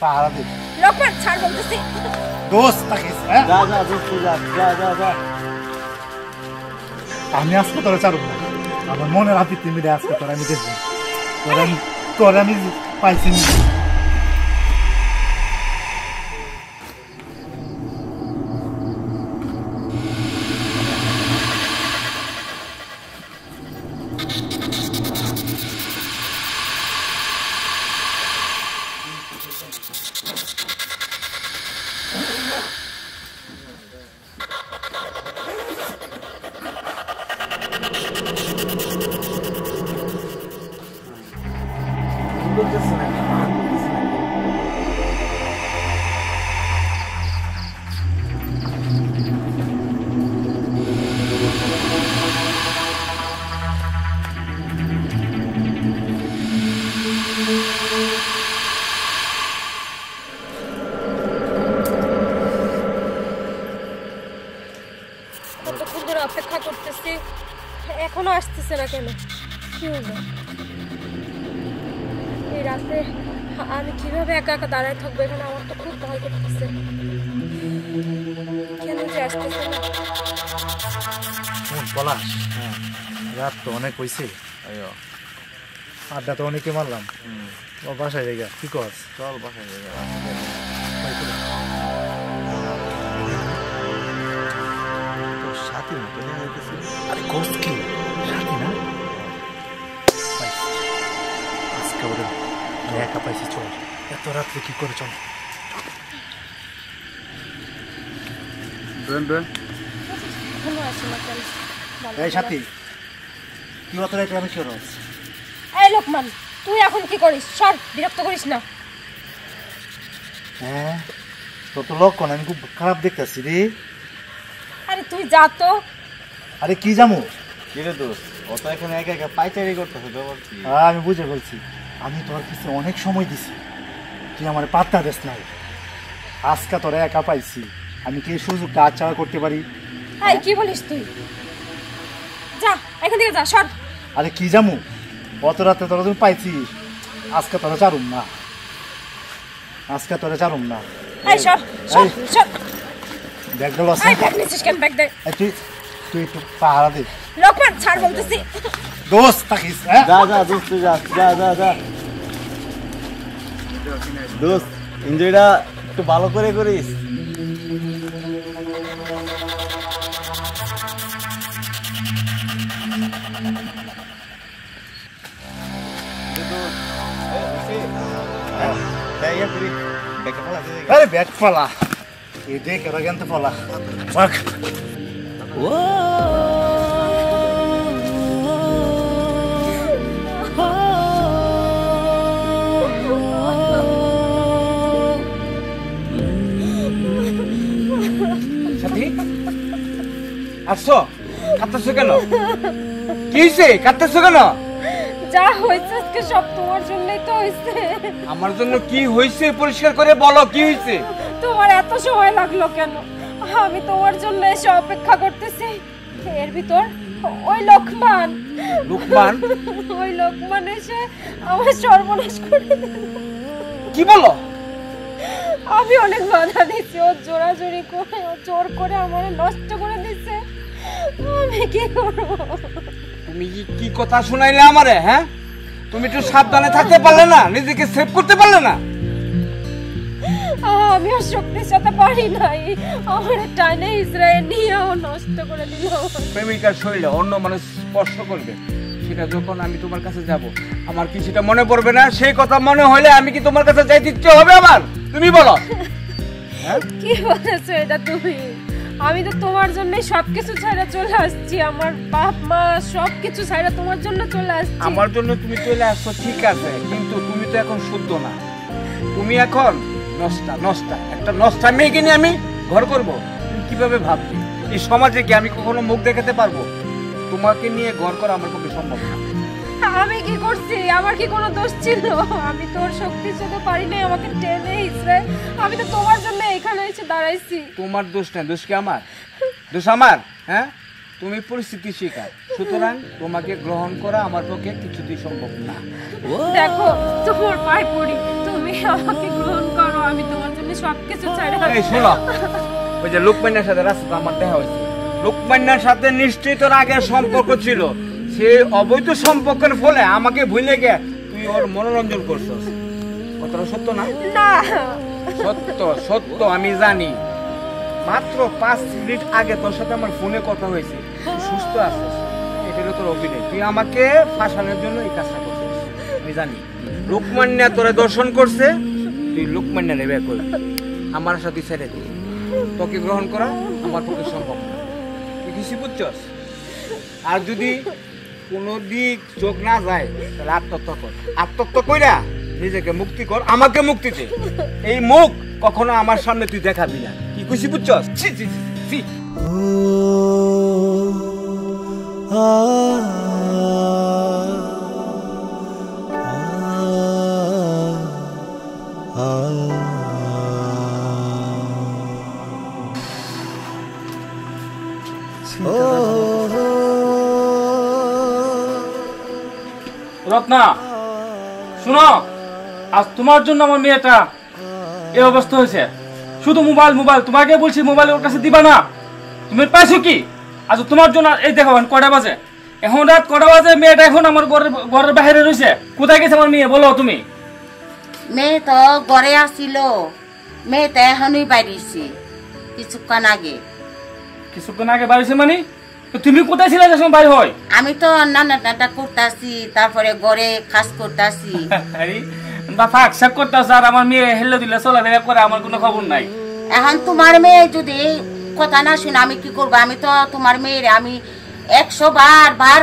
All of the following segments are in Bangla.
পাহারা দে। লোকমান ছাড় বলতেছি। দোস্ত থাকিস, হ্যাঁ? যা যা দোস্ত যা যা যা যা। আমি আজকে তোরা চারুক না, আমার মনের হাতে তুমি আজকে তোরা আমি দেখবো, তোরা আমি পাইছি। কতক্ষণ ধরে অপেক্ষা করতেছি, এখনো আসতেছে না কেন? কি হলো এই রাতে? আমি কিভাবে একা একা দাঁড়ায় থাকবো এখানে? আমার তো খুব ভয় করতেছে। কেন যে আসতেছে না? পলাশ, রাত তো অনেক হয়েছে, আড্ডা তো অনেকে মারলাম, ও বাসায় জায়গা কি কর? চল বাসায় জায়গা। সাথী মতো হইতেছে। আরে কোর্স কি সাথী না? আজকে ওদের একা পাইছি, চল। এত রাত্রে কি করে? চল। এখনো আসে না কেন? এই সাথী, কি অত রাত্রে আমি কি করছ? এই লোকমান, তুই এখন কি করিস? সর, বিরক্ত করিস না। হ্যাঁ, তোর তো লক্ষণ আমি খুব খারাপ দেখতেছি রে। আরে তুই যা তো। আরে কি জামু? কিরে দোস্ত, ও তো এখানে একা একা পাইচারি করতেছে, ব্যাপার কি? আমি বুঝে বলছি, আমি তোর পিছনে অনেক সময় দিছি, তুই আমার পাত্তা দেস নাই। আজকে তোরা একা পাইছি, আমি কি এই সুযোগটা আচ্ছা করতে পারি? এই কি বলিস তুই? যা এখান থেকে যা, সর। আরে কি জামু, অত রাতে তোরা তুমি পাইছিস, আজকে তোরা চারুম না, আজকে তোরা চারুম না। এই সর সর সর। ব্যাগ গেল আছে? এই ব্যাগ নিছিস কেন? ব্যাগ দে। তুই তুই একটু পাহারা দে। লোকমান ছাড় বলতেছি। দোস্ত থাকিস, হ্যাঁ? যা যা দোস্ত যা যা যা যা। দোস্ত এনজয়টা একটু ভালো করে করিস। আরে ব্যাগ ফলা, এই দেখ এরা কিন্তু ফলা। বাক সাথী, আসছো? কাঁদতেছো কেন? কি হয়েছে? কাঁদতেছো কেন? যা হয়েছে আজকে সব তোমার জন্যই তো হয়েছে। আমার জন্য কি হয়েছে পরিষ্কার করে বলো, কি হয়েছে? তোমার এত সময় লাগলো কেন? আমি তোমার জন্য এসে অপেক্ষা করতেছি, এর ভিতর ওই লোকমান ওই লোকমান এসে আমার সর্বনাশ করে দিল। কি বলো? আমি অনেক বাধা দিচ্ছি, ও জোরাজোরি করে, ও জোর করে আমার নষ্ট করে দিচ্ছে। আমি কি করবো? তুমি কি কথা শুনাইলে আমারে? হ্যাঁ, তুমি একটু সাবধানে থাকতে পারলে না? নিজেকে সেভ করতে পারলে না? আমি আর শক্তির সাথে পারি নাই, আমার টানে ইসরায়েল নিয়ে ও নষ্ট করে দিল। প্রেমিকার শরীরে অন্য মানুষ স্পর্শ করবে, সেটা যখন আমি তোমার কাছে যাব, আমার কি সেটা মনে পড়বে না? সেই কথা মনে হলে আমি কি তোমার কাছে যাইতে ইচ্ছে হবে আমার? তুমি বলো। কি বলেছো এটা তুমি? আমি তো তোমার জন্য সবকিছু ছাড়া চলে আসছি, আমার বাপ মা সবকিছু ছাড়া তোমার জন্য চলে আসছি। আমার জন্য তুমি চলে আসছো ঠিক আছে, কিন্তু তুমি তো এখন শুদ্ধ না, তুমি এখন নষ্টা। একটা নষ্টা মেয়েকে নিয়ে আমি ঘর করবো? তুমি কিভাবে ভাবছি? এই সমাজে কি আমি কখনো মুখ দেখাতে পারবো? তোমাকে নিয়ে ঘর করা আমার পক্ষে সম্ভব না। আমি কি করছি? আমার কি কোনো দোষ ছিল? আমি তোর শক্তির সাথে পারি নাই, আমাকে টেনে ইসরায়েল। আমি তো তোমার জন্য এখানে এসে দাঁড়াইছি। তোমার দোষ না, দোষ কি আমার? দোষ আমার? হ্যাঁ, তুমি পরিস্থিতি শিকার, সুতরাং তোমাকে গ্রহণ করা আমার পক্ষে কিছুতেই সম্ভব না। দেখো তোমার পায়ে পড়ি, তুমি আমাকে গ্রহণ করো। আমি তোমার জন্য সবকিছু ছাড়া। এই শোনো, ওই যে লোকমান্যার সাথে রাস্তাতে আমার দেখা হয়েছে, লোকমান্যার সাথে নিশ্চয়ই তোর আগের সম্পর্ক ছিল। সে অবৈধ সম্পর্কের ফলে আমাকে ভুলে গে তুই ওর মনোরঞ্জন করছস। কথাটা সত্য না? না সত্য সত্য, আমি জানি। মাত্র 5 মিনিট আগে তোর সাথে আমার ফোনে কথা হয়েছে, তুই সুস্থ আছিস, এটা হলো তোর অভিনয়। তুই আমাকে ফাঁসানোর জন্য এই কাজটা করছিস, আমি জানি। লোকমান্যা তোরে দর্শন করছে, তুই লোকমান্যারে বিয়ে করবি, আমার সাথে ছেড়ে দিবি। তোকে গ্রহণ করা আমার পক্ষে সম্ভব না, তুই কিছু বুঝছস? আর যদি কোনো দিক চোখ না যায় তাহলে আত্মহত্যা কর। আত্মহত্যা কইরা নিজেকে মুক্তি কর, আমাকে মুক্তি দে। এই মুখ কখনো আমার সামনে তুই দেখাবি না, কি খুশি বুঝছস? ছি ছি ছি ছি। রত্না শুনো, আজ তোমার জন্য আমার মেয়েটা এই অবস্থা হয়েছে। শুধু মোবাইল মোবাইল, তোমাকে বলছি মোবাইল ওর কাছে দিবা না। তুমি পাইছো কি? আজ তোমার জন্য এই দেখো কটা বাজে, এখন রাত কটা বাজে, মেয়েটা এখন আমার ঘরের বাইরে রয়েছে। কোথায় গেছে আমার মেয়ে বলো তুমি? মেয়ে তো ঘরে আসিল, মেয়ে তো এখনই বাইরেছি কিছুক্ষণ আগে। কিছুক্ষণ আগে বাড়িছে মানে? তো তুমি কোথায় ছিলে যে সময় বাইরে হয়? আমি তো নানা টাটা করতেছি, তারপরে ঘরে কাজ করতেছি। বা ফাঁক শাক করতেছে আর আমার মেয়ে হেলে দিলে চলাফেরা করে, আমার কোনো খবর নাই। এখন তোমার মেয়ে যদি কথা না শুনে আমি কি করবো? আমি তো তোমার মেয়ের আমি 100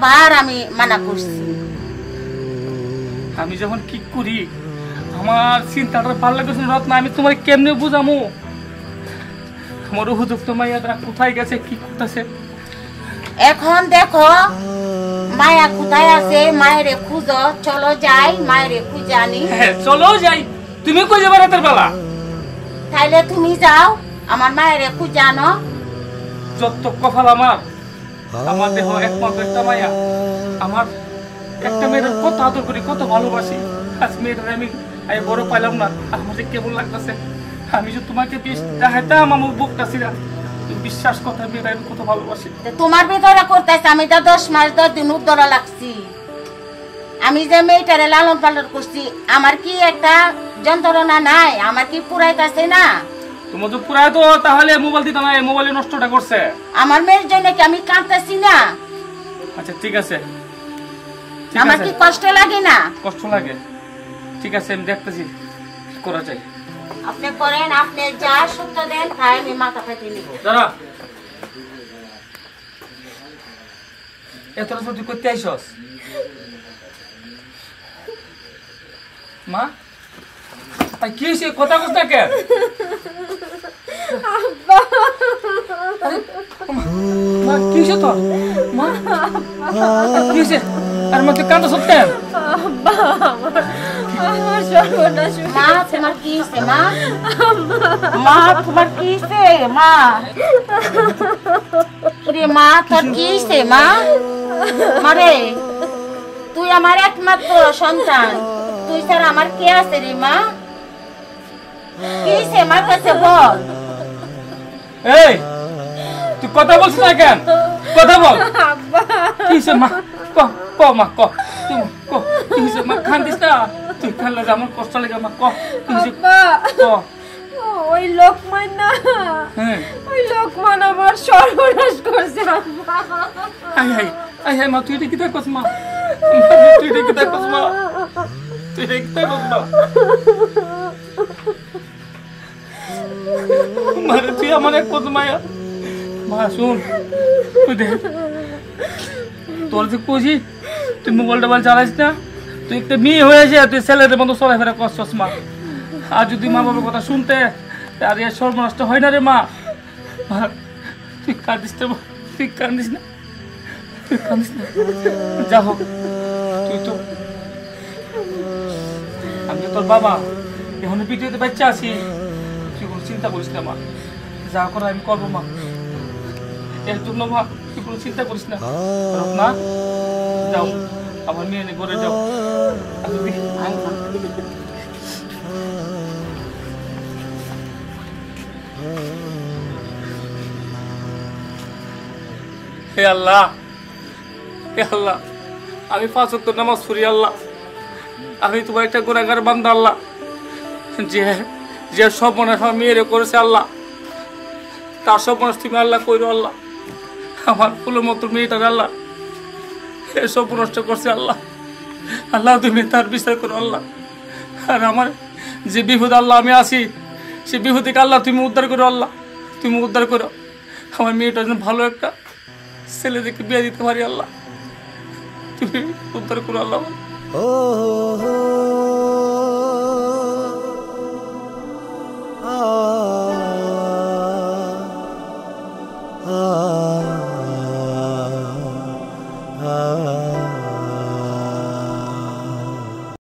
বার আমি মানা করছি। আমি যখন কি করি আমার চিন্তাটা ভালো লাগছে রত্না, আমি তোমার কেমনে বুঝামো? আমার উপযুক্ত মাইয়াটা কোথায় গেছে, কি করতেছে? এখন দেখো মায়া কোথায় আছে, মায়েরে খুঁজো, চলো যাই মায়েরে খুঁজে আনি। হ্যাঁ চলো যাই। তুমি কই যাবে রাতের বেলা? তাইলে তুমি যাও আমার মায়েরে খুঁজে আনো। যত কপাল আমার, আমার দেহ একমাত্র একটা মায়া। আমার একটা মেয়ের কত আদর করি, কত ভালোবাসি, আজ মেয়েটার আমি বড় পাইলাম না। আমার যে কেমন লাগতেছে। আমি যে তোমাকে দেখাইতাম আমার বুকটা ছিঁড়া, বিশ্বাস কথা মেয়েটা কত ভালোবাসি। তোমার ভিতরে করতেছে, আমি তো 10 মাস 10 দিন উদ্দরা লাগছি। আমি যে মেয়েটারে লালন পালন করছি, আমার কি একটা যন্ত্রণা নাই? আমার কি পুরাইতেছে না? তোমার তো পুরাই তো তাহলে মোবাইল দিতে না, মোবাইল নষ্টটা করছে। আমার মেয়ের জন্য কি আমি কাঁদতেছি না? আচ্ছা ঠিক আছে, আমার কি কষ্ট লাগে না? কষ্ট লাগে, ঠিক আছে আমি দেখতেছি কি করা যায়। আপনি করেন, আপনি যা সত্য দেন তাই আমি মাথা পেতে নিব। দাঁড়া, এত তুই করতে আইসস? মা কি হয়েছে? কথা কস না কেন? মা কি হয়েছে তোর? মা কি হয়েছে? আর মা তুই কান্দছ কেন? আমার সর্বনাশ। মা তোমার কি হইছে? মা মা তোমার কি হইছে? মা রে মা তোর কি হইছে? মা মারে তুই আমার একমাত্র সন্তান, তুই স্যার আমার কে আছে রে? মা কি হইছে? আমার কাছে বল। এই তুই কথা বলছিস না কেন? কথা বল। কি হয়েছে মা? ক মা ক, তুই ক কি হয়েছে? মা কান্দিস না, তুই কানলে আমার কষ্ট লাগে। মা ক কি হয়েছে? ক। ওই লোকমান না, হ্যাঁ ওই লোকমান আমার সর্বনাশ করছে। আই মা তুই এটা কি দেখছ? মা তুই এটা কি দেখছ? মা তুই এটা কি দেখছ? মারে তুই আমার এক কত মায়া। মা শুন, তুই দেখ তোর যে কইছি তুই মোবাইল টোবাইল চালাইস না, তুই একটা মেয়ে হয়েছে, তুই ছেলেদের মতো চলাফেরা করছস। মা আর যদি মা বাবার কথা শুনতে আর এর সর্বনষ্ট হয় না রে। মা তুই কাঁদিস না, তুই কাঁদিস না, তুই কাঁদিস না। যা হোক তুই তো, আমি তোর বাবা, এখন পৃথিবীতে বাচ্চা আছি, তুই কোনো চিন্তা করিস না। মা যা করার আমি করবো। মা এর জন্য মা তুই কোনো চিন্তা করিস না। না যাও আমার মেয়ে নিয়ে ঘরে যাও। হে আল্লাহ, হে আল্লাহ, আমি 5 ওয়াক্ত নামাজ পড়ি আল্লাহ, আমি তোমার একটা গুনাহগার বান্দা আল্লাহ, যে যে সর্বনাশ আমার মেয়েরে করেছে আল্লাহ, তার সর্বনাশ তুমি আল্লাহ কইরো আল্লাহ। আমার ফুলের মতো মেয়েটার আল্লাহ এ সর্বনষ্ট করছে আল্লাহ, আল্লাহ তুমি তার বিচার করো আল্লাহ। আর আমার যে বিপদ আল্লাহ আমি আছি, সে বিপদ থেকে আল্লাহ তুমি উদ্ধার করো আল্লাহ, তুমি উদ্ধার করো। আমার মেয়েটার জন্য ভালো একটা ছেলে দেখে বিয়ে দিতে পারি আল্লাহ, তুমি উদ্ধার করো আল্লাহ।